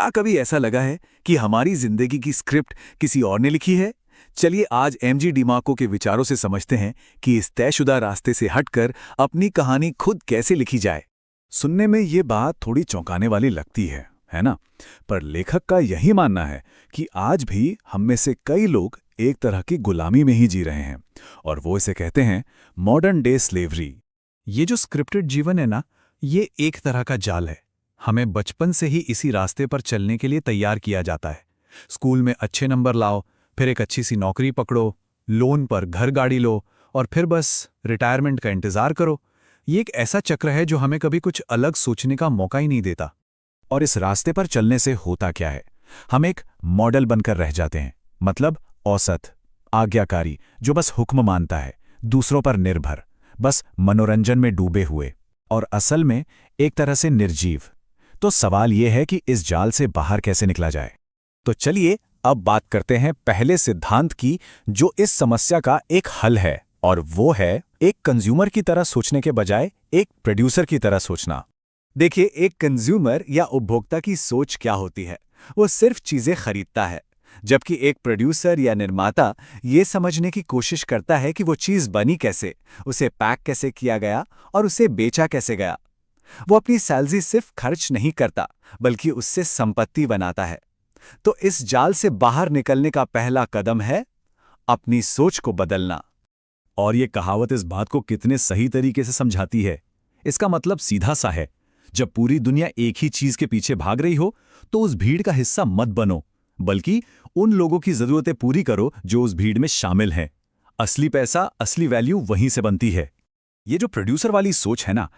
क्या कभी ऐसा लगा है कि हमारी जिंदगी की स्क्रिप्ट किसी और ने लिखी है? चलिए आज एमजी डिमार्को के विचारों से समझते हैं कि इस तयशुदा रास्ते से हटकर अपनी कहानी खुद कैसे लिखी जाए। सुनने में ये बात थोड़ी चौंकाने वाली लगती है ना? पर लेखक का यही मानना है कि आज भी हम में से कई लोग एक तरह की गुलामी में ही जी रहे हैं, और वो इसे कहते हैं मॉडर्न डे स्लेवरी। ये जो स्क्रिप्टेड जीवन है ना, ये एक तरह का जाल है। हमें बचपन से ही इसी रास्ते पर चलने के लिए तैयार किया जाता है। स्कूल में अच्छे नंबर लाओ, फिर एक अच्छी सी नौकरी पकड़ो, लोन पर घर गाड़ी लो, और फिर बस रिटायरमेंट का इंतजार करो। ये एक ऐसा चक्र है जो हमें कभी कुछ अलग सोचने का मौका ही नहीं देता। और इस रास्ते पर चलने से होता क्या है? हम एक मॉडल बनकर रह जाते हैं, मतलब औसत, आज्ञाकारी, जो बस हुक्म मानता है, दूसरों पर निर्भर, बस मनोरंजन में डूबे हुए, और असल में एक तरह से निर्जीव। तो सवाल यह है कि इस जाल से बाहर कैसे निकला जाए। तो चलिए अब बात करते हैं पहले सिद्धांत की, जो इस समस्या का एक हल है, और वो है एक कंज्यूमर की तरह सोचने के बजाय एक प्रोड्यूसर की तरह सोचना। देखिए, एक कंज्यूमर या उपभोक्ता की सोच क्या होती है? वो सिर्फ चीजें खरीदता है, जबकि एक प्रोड्यूसर या निर्माता ये समझने की कोशिश करता है कि वो चीज बनी कैसे, उसे पैक कैसे किया गया और उसे बेचा कैसे गया। वो अपनी सैलरी सिर्फ खर्च नहीं करता, बल्कि उससे संपत्ति बनाता है। तो इस जाल से बाहर निकलने का पहला कदम है अपनी सोच को बदलना। और ये कहावत इस बात को कितने सही तरीके से समझाती है। इसका मतलब सीधा सा है, जब पूरी दुनिया एक ही चीज के पीछे भाग रही हो, तो उस भीड़ का हिस्सा मत बनो, बल्कि उन लोगों की जरूरतें पूरी करो जो उस भीड़ में शामिल हैं। असली पैसा, असली वैल्यू वहीं से बनती है। ये जो प्रोड्यूसर वाली सोच है ना,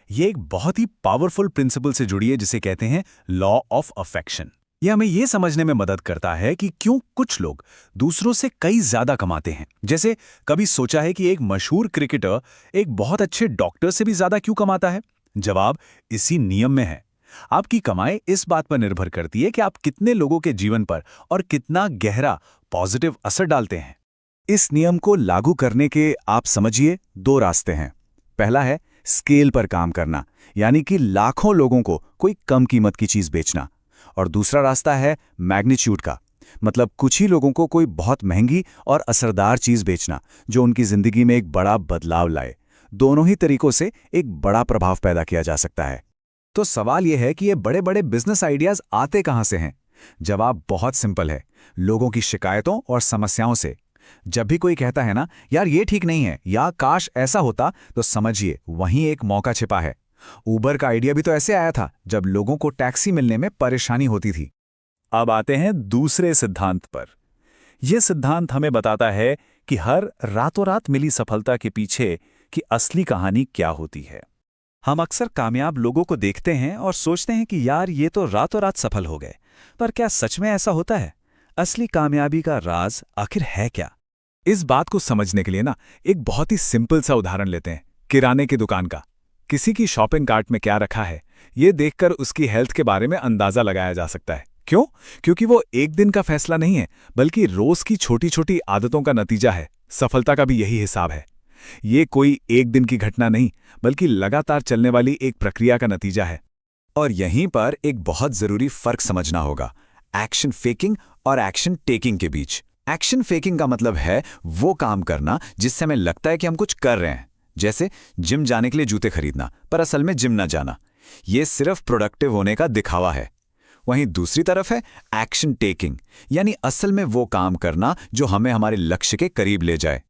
ये एक बहुत ही पावरफुल प्रिंसिपल से जुड़ी है, जिसे कहते हैं लॉ ऑफ अफेक्शन। ये हमें ये समझने में मदद करता है कि क्यों कुछ लोग दूसरों से कई ज्यादा कमाते हैं। जैसे कभी सोचा है कि एक मशहूर क्रिकेटर एक बहुत अच्छे डॉक्टर से भी ज्यादा क्यों कमाता है? जवाब इसी नियम में है। आपकी कमाई इस बात पर निर्भर करती है कि आप कितने लोगों के जीवन पर और कितना गहरा पॉजिटिव असर डालते हैं। इस नियम को लागू करने के आप समझिए दो रास्ते हैं। पहला है स्केल पर काम करना, यानी कि लाखों लोगों को कोई कम कीमत की चीज बेचना। और दूसरा रास्ता है मैग्नीट्यूड का, मतलब कुछ ही लोगों को कोई बहुत महंगी और असरदार चीज बेचना, जो उनकी जिंदगी में एक बड़ा बदलाव लाए। दोनों ही तरीकों से एक बड़ा प्रभाव पैदा किया जा सकता है। तो सवाल यह है कि ये बड़े बड़े बिजनेस आइडियाज आते कहां से हैं? जवाब बहुत सिंपल है, लोगों की शिकायतों और समस्याओं से। जब भी कोई कहता है ना, यार ये ठीक नहीं है, या काश ऐसा होता, तो समझिए वहीं एक मौका छिपा है। उबर का आइडिया भी तो ऐसे आया था, जब लोगों को टैक्सी मिलने में परेशानी होती थी। अब आते हैं दूसरे सिद्धांत पर। यह सिद्धांत हमें बताता है कि हर रातों रात मिली सफलता के पीछे की असली कहानी क्या होती है। हम अक्सर कामयाब लोगों को देखते हैं और सोचते हैं कि यार ये तो रातों रात सफल हो गए, पर क्या सच में ऐसा होता है? असली कामयाबी का राज आखिर है क्या? इस बात को समझने के लिए ना एक बहुत ही सिंपल सा उदाहरण लेते हैं, किराने की दुकान का। किसी की शॉपिंग कार्ट में क्या रखा है, ये देखकर उसकी हेल्थ के बारे में अंदाजा लगाया जा सकता है। क्यों? क्योंकि वो एक दिन का फैसला नहीं है, बल्कि रोज की छोटी छोटी आदतों का नतीजा है। सफलता का भी यही हिसाब है। ये कोई एक दिन की घटना नहीं, बल्कि लगातार चलने वाली एक प्रक्रिया का नतीजा है। और यहीं पर एक बहुत जरूरी फर्क समझना होगा, एक्शन फेकिंग और एक्शन टेकिंग के बीच। एक्शन फेकिंग का मतलब है वो काम करना जिससे हमें लगता है कि हम कुछ कर रहे हैं, जैसे जिम जाने के लिए जूते खरीदना, पर असल में जिम न जाना। ये सिर्फ प्रोडक्टिव होने का दिखावा है। वहीं दूसरी तरफ है एक्शन टेकिंग, यानी असल में वो काम करना जो हमें हमारे लक्ष्य के करीब ले जाए।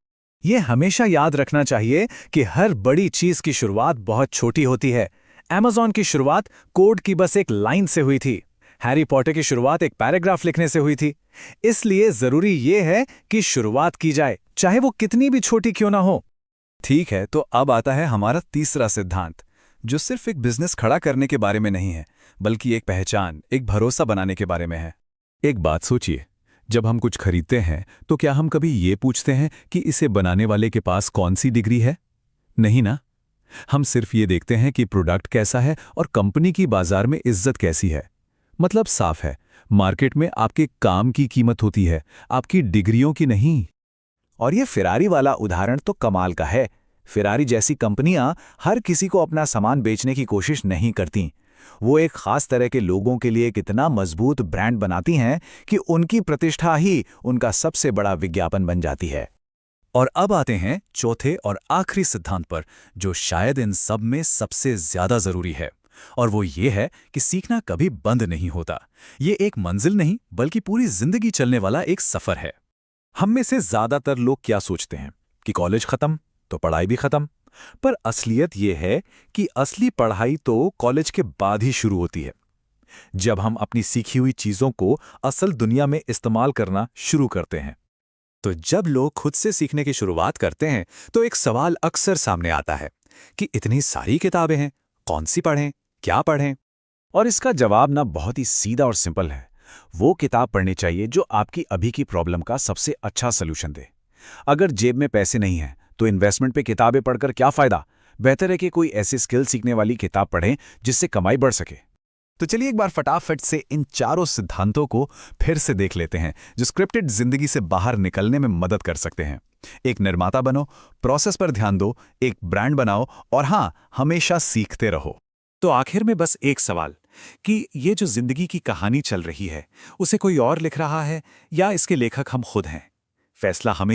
ये हमेशा याद रखना चाहिए कि हर बड़ी चीज की शुरुआत बहुत छोटी होती है। अमेज़न की शुरुआत कोड की बस एक लाइन से हुई थी। हैरी पॉटर की शुरुआत एक पैराग्राफ लिखने से हुई थी। इसलिए जरूरी ये है कि शुरुआत की जाए, चाहे वो कितनी भी छोटी क्यों ना हो। ठीक है, तो अब आता है हमारा तीसरा सिद्धांत, जो सिर्फ एक बिजनेस खड़ा करने के बारे में नहीं है, बल्कि एक पहचान, एक भरोसा बनाने के बारे में है। एक बात सोचिए, जब हम कुछ खरीदते हैं तो क्या हम कभी ये पूछते हैं कि इसे बनाने वाले के पास कौन सी डिग्री है? नहीं ना। हम सिर्फ ये देखते हैं कि प्रोडक्ट कैसा है और कंपनी की बाजार में इज्जत कैसी है। मतलब साफ है, मार्केट में आपके काम की कीमत होती है, आपकी डिग्रियों की नहीं। और ये फेरारी वाला उदाहरण तो कमाल का है। फेरारी जैसी कंपनियां हर किसी को अपना सामान बेचने की कोशिश नहीं करती। वो एक खास तरह के लोगों के लिए कितना मजबूत ब्रांड बनाती हैं कि उनकी प्रतिष्ठा ही उनका सबसे बड़ा विज्ञापन बन जाती है। और अब आते हैं चौथे और आखिरी सिद्धांत पर, जो शायद इन सब में सबसे ज्यादा जरूरी है, और वो ये है कि सीखना कभी बंद नहीं होता। ये एक मंजिल नहीं, बल्कि पूरी जिंदगी चलने वाला एक सफर है। हम में से ज्यादातर लोग क्या सोचते हैं कि कॉलेज खत्म तो पढ़ाई भी खत्म, पर असलियत ये है कि असली पढ़ाई तो कॉलेज के बाद ही शुरू होती है, जब हम अपनी सीखी हुई चीजों को असल दुनिया में इस्तेमाल करना शुरू करते हैं। तो जब लोग खुद से सीखने की शुरुआत करते हैं तो एक सवाल अक्सर सामने आता है कि इतनी सारी किताबें हैं, कौन सी पढ़ें, क्या पढ़ें? और इसका जवाब ना बहुत ही सीधा और सिंपल है। वो किताब पढ़नी चाहिए जो आपकी अभी की प्रॉब्लम का सबसे अच्छा सलूशन दे। अगर जेब में पैसे नहीं हैं तो इन्वेस्टमेंट पे किताबें पढ़कर क्या फ़ायदा। बेहतर है कि कोई ऐसी स्किल सीखने वाली किताब पढ़ें जिससे कमाई बढ़ सके। तो चलिए एक बार फटाफट से इन चारों सिद्धांतों को फिर से देख लेते हैं, जो स्क्रिप्टेड जिंदगी से बाहर निकलने में मदद कर सकते हैं। एक निर्माता बनो, प्रोसेस पर ध्यान दो, एक ब्रांड बनाओ, और हाँ, हमेशा सीखते रहो। तो आखिर में बस एक सवाल कि ये जो जिंदगी की कहानी चल रही है, उसे कोई और लिख रहा है या इसके लेखक हम खुद हैं? फैसला हमें